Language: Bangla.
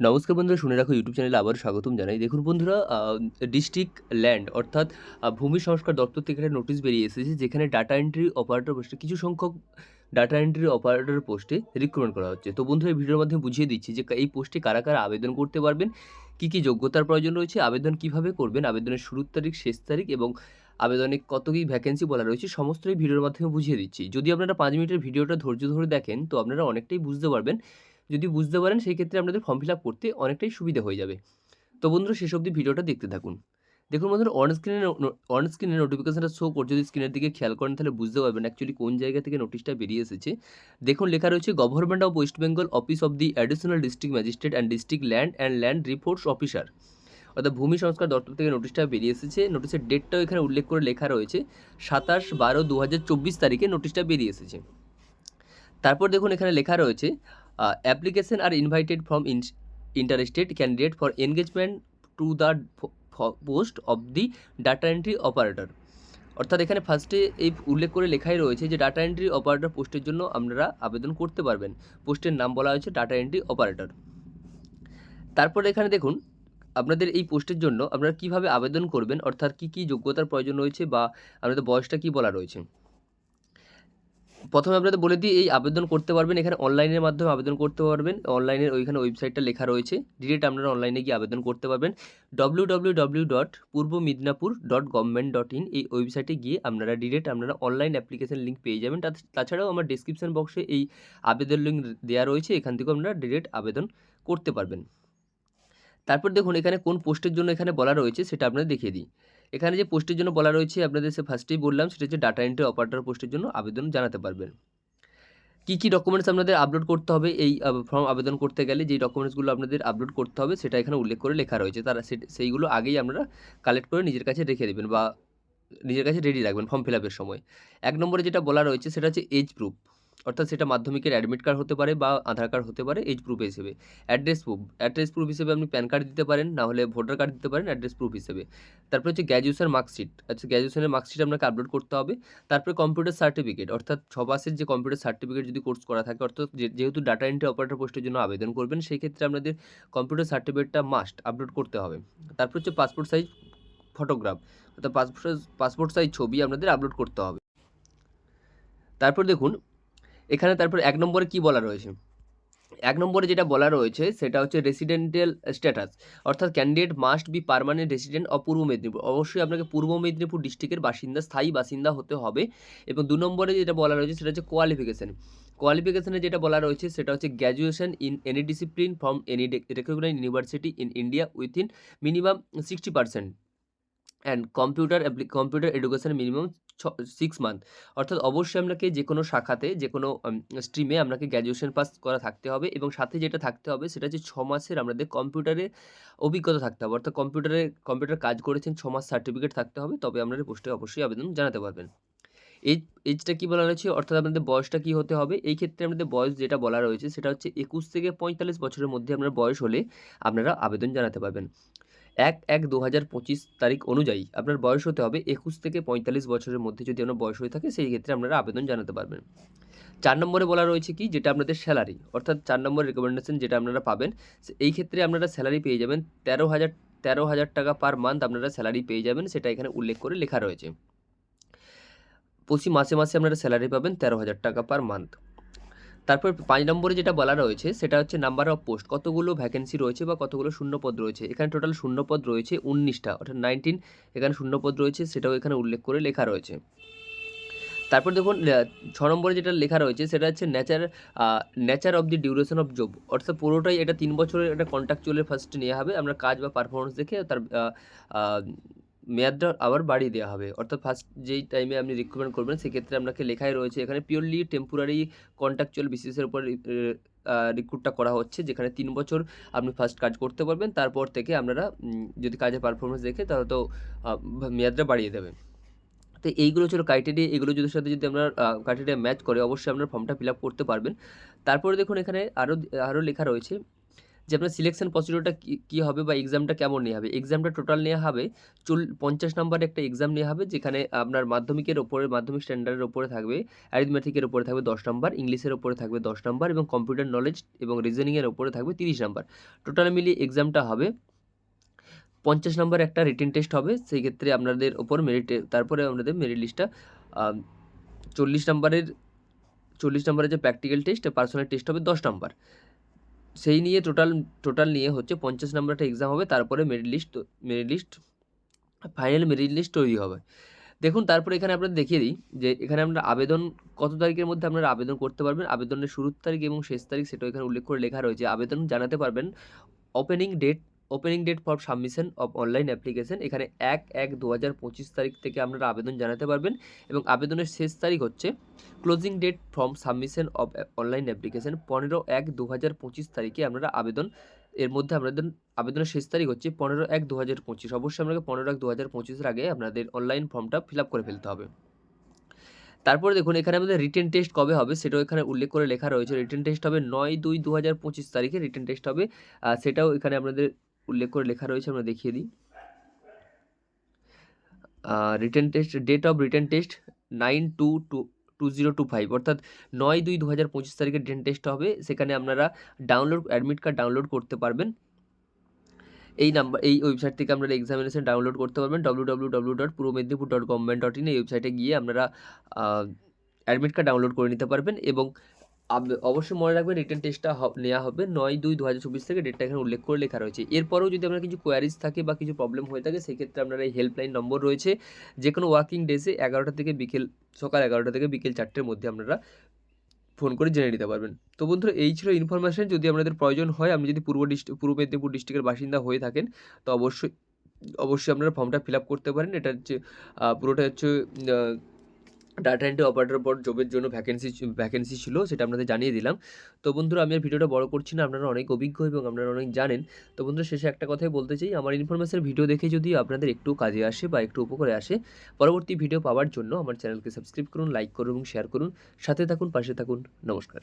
নমস্কার বন্ধুরা, শুনে রাখো ইউটিউব চ্যানেলে আবারও স্বাগতম জানাই। দেখুন বন্ধুরা, ডিস্ট্রিক্ট ল্যান্ড অর্থাৎ ভূমি সংস্কার দপ্তর থেকে একটা নোটিশ বেরিয়ে এসেছে, যেখানে ডাটা এন্ট্রি অপারেটর পোস্টে কিছু সংখ্যক ডাটা এন্ট্রি অপারেটর পোস্টে রিক্রুটমেন্ট করা হচ্ছে। তো বন্ধুরা, এই ভিডিওর মাধ্যমে বুঝিয়ে দিচ্ছি যে এই পোস্টে কারা কারা আবেদন করতে পারবেন, কী কী যোগ্যতার প্রয়োজন রয়েছে, আবেদন কিভাবে করবেন, আবেদনের শুরুর তারিখ, শেষ তারিখ এবং আবেদনে কত কী ভ্যাকেন্সি বলা রয়েছে, সমস্ত এই ভিডিওর মাধ্যমে বুঝিয়ে দিচ্ছি। যদি আপনারা 5 মিনিটের ভিডিওটা ধৈর্য ধরে দেখেন, তো আপনারা অনেকটাই বুঝতে পারবেন। যদি বুঝতে পারেন, সেই ক্ষেত্রে আপনাদের ফর্ম ফিল আপ করতে অনেকটাই সুবিধা হয়ে যাবে। তো বন্ধুরা, শেষ অবধি ভিডিওটা দেখতে থাকুন। দেখুন বন্ধুরা, অন স্ক্রিনে নোটিফিকেশনটা শো করছে। যদি স্ক্রিনের দিকে খেয়াল করেন তাহলে বুঝতে পারবেন অ্যাকচুয়ালি কোন জায়গা থেকে নোটিশটা বেরিয়ে এসেছে। দেখুন, লেখা রয়েছে government of West Bengal, office of the additional district magistrate and district land reports officer, অর্থাৎ ভূমি সংস্কার দপ্তর থেকে নোটিশটা বেরিয়ে এসেছে। নোটিশের ডেটটাও এখানে উল্লেখ করে লেখা রয়েছে, 27/12/2024 তারিখে নোটিশটা বেরিয়ে এসেছে। তারপর দেখুন, এখানে লেখা রয়েছে application are invited from interested candidate for engagement to the post of the data entry operator. অর্থাৎ এখানে ফার্স্টে এই উল্লেখ করে লেখাই রয়েছে যে ডাটা এন্ট্রি অপারেটর পোস্টের জন্য আপনারা আবেদন করতে পারবেন। পোস্টের নাম বলা হয়েছে ডাটা এন্ট্রি অপারেটর। তারপর এখানে দেখুন, আপনাদের এই পোস্টের জন্য আপনারা কীভাবে আবেদন করবেন, অর্থাৎ কী কী যোগ্যতার প্রয়োজন রয়েছে বা আপনাদের বয়সটা কী বলা রয়েছে। প্রথমে আপনাদের বলে দিই, এই আবেদন করতে পারবেন এখানে অনলাইনের মাধ্যমে আবেদন করতে পারবেন। অনলাইনের ওইখানে ওয়েবসাইটটা লেখা রয়েছে, ডিরেক্ট আপনারা অনলাইনে গিয়ে আবেদন করতে পারবেন। www.purbomidnapur.government.in এই ওয়েবসাইটে গিয়ে আপনারা ডিরেক্ট অনলাইন অ্যাপ্লিকেশন লিঙ্ক পেয়ে যাবেন। তাছাড়াও আমার ডেসক্রিপশন বক্সে এই আবেদন লিঙ্ক দেওয়া রয়েছে, এখান থেকেও আপনারা ডিরেক্ট আবেদন করতে পারবেন। তারপর দেখুন, এখানে কোন পোস্টের জন্য এখানে বলা রয়েছে সেটা আপনাদের দেখিয়ে দিই। এখানে যে পোস্টের জন্য বলা রয়েছে আপনাদের ফার্স্টেই বললাম, সেটা হচ্ছে ডাটা এন্ট্রি অপারেটর পোস্টের জন্য আবেদন জানাতে পারবেন। কী কী ডকুমেন্টস আপনাদের আপলোড করতে হবে এই ফর্ম আবেদন করতে গেলে, যেই ডকুমেন্টসগুলো আপনাদের আপলোড করতে হবে সেটা এখানে উল্লেখ করে লেখা রয়েছে। তারা সেইগুলো আগেই আপনারা কালেক্ট করে নিজের কাছে রেখে দেবেন বা নিজের কাছে রেডি রাখবেন ফর্ম ফিল আপের সময়। 1 নম্বরে যেটা বলা রয়েছে সেটা হচ্ছে এজ প্রুফ, অর্থাৎ সেটা মাধ্যমিকের অ্যাডমিট কার্ড হতে পারে বা আধার কার্ড হতে পারে এজ প্রুফ হিসেবে। অ্যাড্রেস প্রুফ হিসেবে আপনি প্যান কার্ড দিতে পারেন, না হলে ভোটার কার্ড দিতে পারেন অ্যাড্রেস প্রুফ হিসেবে। তারপরে হচ্ছে গ্র্যাজুয়েশন মার্কশিট, আচ্ছা গ্র্যাজুয়েশনের মার্কশিট আপনাকে আপলোড করতে হবে। তারপরে কম্পিউটার সার্টিফিকেট, অর্থাৎ 6 মাসের যে কম্পিউটার সার্টিফিকেট যদি কোর্স করা থাকে, অর্থাৎ যেহেতু ডাটা এন্ট্রি অপারেটর পোস্টের জন্য আবেদন করবেন, সেই ক্ষেত্রে আপনাদের কম্পিউটার সার্টিফিকেটটা মাস্ট আপলোড করতে হবে। তারপর হচ্ছে পাসপোর্ট সাইজ ফটোগ্রাফ, অর্থাৎ পাসপোর্ট সাইজ ছবি আপনাদের আপলোড করতে হবে। তারপর দেখুন, এখানে তারপর 1 নম্বরে কী বলা রয়েছে। 1 নম্বরে যেটা বলা রয়েছে সেটা হচ্ছে রেসিডেন্টিয়াল স্ট্যাটাস, অর্থাৎ candidate must be permanent resident of পূর্ব মেদিনীপুর। অবশ্যই আপনাকে পূর্ব মেদিনীপুর ডিস্ট্রিক্টের বাসিন্দা, স্থায়ী বাসিন্দা হতে হবে। এবং 2 নম্বরে যেটা বলা রয়েছে সেটা হচ্ছে কোয়ালিফিকেশনে যেটা বলা রয়েছে সেটা হচ্ছে graduation in any discipline from any recognized university in India within minimum 60% and computer education minimum 6 month. অর্থাৎ অবশ্যই আপনাকে যে কোনো শাখাতে, যে কোনো স্ট্রিমে আপনাকে গ্র্যাজুয়েশন পাস করা থাকতে হবে এবং সাথে যেটা থাকতে হবে সেটা হচ্ছে 6 মাসের আপনাদের কম্পিউটারে অভিজ্ঞতা থাকতে হবে। অর্থাৎ কম্পিউটার কাজ করেছেন 6 মাস সার্টিফিকেট থাকতে হবে, তবে আপনারা পোস্টে অবশ্যই আবেদন জানাতে পারবেন। এজটা কী বলা রয়েছে, অর্থাৎ আপনাদের বয়সটা কী হতে হবে। এই ক্ষেত্রে আপনাদের বয়স যেটা বলা রয়েছে সেটা হচ্ছে 21 থেকে 45 বছরের মধ্যে আপনার বয়স হলে আপনারা আবেদন জানাতে পারবেন। 1/1/2025 তারিখ অনুযায়ী আপনার বয়স হতে হবে 21 থেকে 45 বছরের মধ্যে। যদি আপনার বয়স হয়ে থাকে সেই ক্ষেত্রে আপনারা আবেদন জানাতে পারবেন। 4 নম্বরে বলা রয়েছে কি, যেটা আপনাদের স্যালারি, অর্থাৎ 4 নম্বর রিকমেন্ডেশন যেটা আপনারা পাবেন, এই ক্ষেত্রে আপনারা স্যালারি পেয়ে যাবেন 13,000 টাকা পার মান্থ আপনারা স্যালারি পেয়ে যাবেন, সেটা এখানে উল্লেখ করে লেখা রয়েছে। প্রতি মাসে মাসে আপনারা স্যালারি পাবেন 13,000 টাকা পার মান্থ। তারপর 5 নম্বরে যেটা বলা রয়েছে সেটা হচ্ছে নাম্বার অফ পোস্ট, কতগুলো ভ্যাকেন্সি রয়েছে বা কতগুলো শূন্যপদ রয়েছে। এখানে টোটাল শূন্যপদ রয়েছে 19টা, অর্থাৎ 19 এখানে শূন্যপদ রয়েছে, সেটাও এখানে উল্লেখ করে লেখা রয়েছে। তারপর দেখুন 6 নম্বরে যেটা লেখা রয়েছে সেটা হচ্ছে nature of the duration of job, অর্থাৎ পুরোটাই এটা 3 বছরের একটা কন্ট্রাকচুয়ালের ফার্স্ট নেওয়া হবে। আমরা কাজ বা পারফরমেন্স দেখে তার মেয়াদটা আবার বাড়িয়ে দেওয়া হবে। অর্থাৎ ফার্স্ট যেই টাইমে আপনি রিক্রুটমেন্ট করবেন সেক্ষেত্রে আপনাকে লেখাই রয়েছে এখানে পিওরলি টেম্পোরারি কন্ট্রাকচুয়াল বেসিসের উপর রিক্রুটটা করা হচ্ছে, যেখানে 3 বছর আপনি ফার্স্ট কাজ করতে পারবেন। তারপর থেকে আপনারা যদি কাজের পারফরমেন্স দেখে তাহলে তো মেয়াদটা বাড়িয়ে দেবে। তো এইগুলো ছিল ক্রাইটেরিয়া, এগুলো সাথে যদি আপনার ক্রাইটেরিয়া ম্যাচ করে অবশ্যই আপনার ফর্মটা ফিল আপ করতে পারবেন। তারপরে দেখুন, এখানে আরও লেখা রয়েছে যে আপনার সিলেকশন প্রসিডিউরটা কী হবে বা এক্সামটা কেমন নেওয়া হবে। এক্সামটা টোটাল নেওয়া হবে 50 নাম্বারের একটা এক্সাম নেওয়া হবে, যেখানে আপনার মাধ্যমিকের ওপরে, মাধ্যমিক স্ট্যান্ডার্ডের ওপরে থাকবে, অ্যারিথমেটিকের ওপরে থাকবে 10 নাম্বার, ইংলিশের ওপরে থাকবে 10 নাম্বার এবং কম্পিউটার নলেজ এবং রিজনিংয়ের ওপরে থাকবে 30 নাম্বার। টোটাল মিলিয়ে এক্সামটা হবে 50 নাম্বারের একটা রিটেন টেস্ট হবে। সেই ক্ষেত্রে আপনাদের ওপর তারপরে আপনাদের মেরিট লিস্টটা 40 নাম্বারের যে প্র্যাকটিক্যাল টেস্ট, পার্সোনাল টেস্ট হবে 10 নাম্বার। সেই নিয়ে টোটাল নিয়ে হচ্ছে 50 নাম্বার একটা এক্সাম হবে। তারপরে ফাইনাল মেরিট লিস্ট তৈরি হবে। দেখুন, তারপরে এখানে আপনাদের দেখিয়ে দিই যে এখানে আপনারা আবেদন কত তারিখের মধ্যে আপনারা আবেদন করতে পারবেন। আবেদনের শুরুর তারিখ এবং শেষ তারিখ সেটাও এখানে উল্লেখ করে লেখা রয়েছে। আবেদন জানাতে পারবেন opening date for submission of online application, এখানে 1/1/2025 তারিখ থেকে আপনারা আবেদন জানাতে পারবেন এবং আবেদনের শেষ তারিখ হচ্ছে closing date from submission of online application 15/1/2025 তারিখে আপনারা এর মধ্যে আবেদনের শেষ তারিখ হচ্ছে 15/1/2025। অবশ্যই আপনাকে 15/1/2025 আগে আপনাদের অনলাইন ফর্মটা ফিল আপ করে ফেলতে হবে। তারপরে দেখুন, এখানে আমাদের রিটেন টেস্ট কবে হবে সেটাও এখানে উল্লেখ করে লেখা রয়েছে। রিটেন টেস্ট হবে 9/2/2025 তারিখে রিটেন টেস্ট হবে। সেটাও এখানে আপনাদের উল্লেখ করে লেখা রয়েছে, আমরা দেখিয়ে দিই। Written test, date of written test 9/2/2025, অর্থাৎ 9/2/2025 তারিখে রিটেন টেস্ট হবে। সেখানে আপনারা অ্যাডমিট কার্ড ডাউনলোড করতে পারবেন। এই ওয়েবসাইট থেকে আপনারা এক্সামিনেশন ডাউনলোড করতে পারবেন। www.purbamednipur.government.in এই ওয়েবসাইটে গিয়ে আপনারা অ্যাডমিট কার্ড ডাউনলোড করে নিতে পারবেন এবং অবশ্যই মনে রাখবেন রিটেন টেস্টটা নেওয়া হবে 9/2/2024 থেকে, ডেটটা এখানে উল্লেখ করে লেখা রয়েছে। এরপরেও যদি আপনার কিছু কোয়ারিজ থাকে বা কিছু প্রবলেম হয়ে থাকে, সেক্ষেত্রে আপনারা এই হেল্পলাইন নম্বর রয়েছে, যে কোনো ওয়ার্কিং ডেসে সকাল 11টা থেকে বিকেল 4টের মধ্যে আপনারা ফোন করে জেনে নিতে পারবেন। তো বন্ধুরা, এই ছিল ইনফরমেশন। যদি আপনাদের প্রয়োজন হয়, আপনি যদি পূর্ব মেদিনীপুর ডিস্ট্রিক্টের বাসিন্দা হয়ে থাকেন, তো অবশ্যই আপনারা ফর্মটা ফিল আপ করতে পারেন। এটা হচ্ছে পুরোটা হচ্ছে ডাটা এন্ট্রি অপারেটর পর জবের জন্য ভ্যাকেন্সি ছিল, সেটা আপনাদের জানিয়ে দিলাম। তো বন্ধুরা, আমি আর ভিডিওটা বড় করছি না, আপনারা অনেক অভিজ্ঞ এবং আপনারা অনেক জানেন। তো বন্ধুরা, শেষে একটা কথাই বলতে চাই, আমার ইনফরমেশন ভিডিও দেখে যদি আপনাদের একটু কাজে আসে বা একটু উপকারে আসে, পরবর্তী ভিডিও পাওয়ার জন্য আমার চ্যানেলকে সাবস্ক্রাইব করুন, লাইক করুন এবং শেয়ার করুন। সাথে থাকুন, পাশে থাকুন। নমস্কার।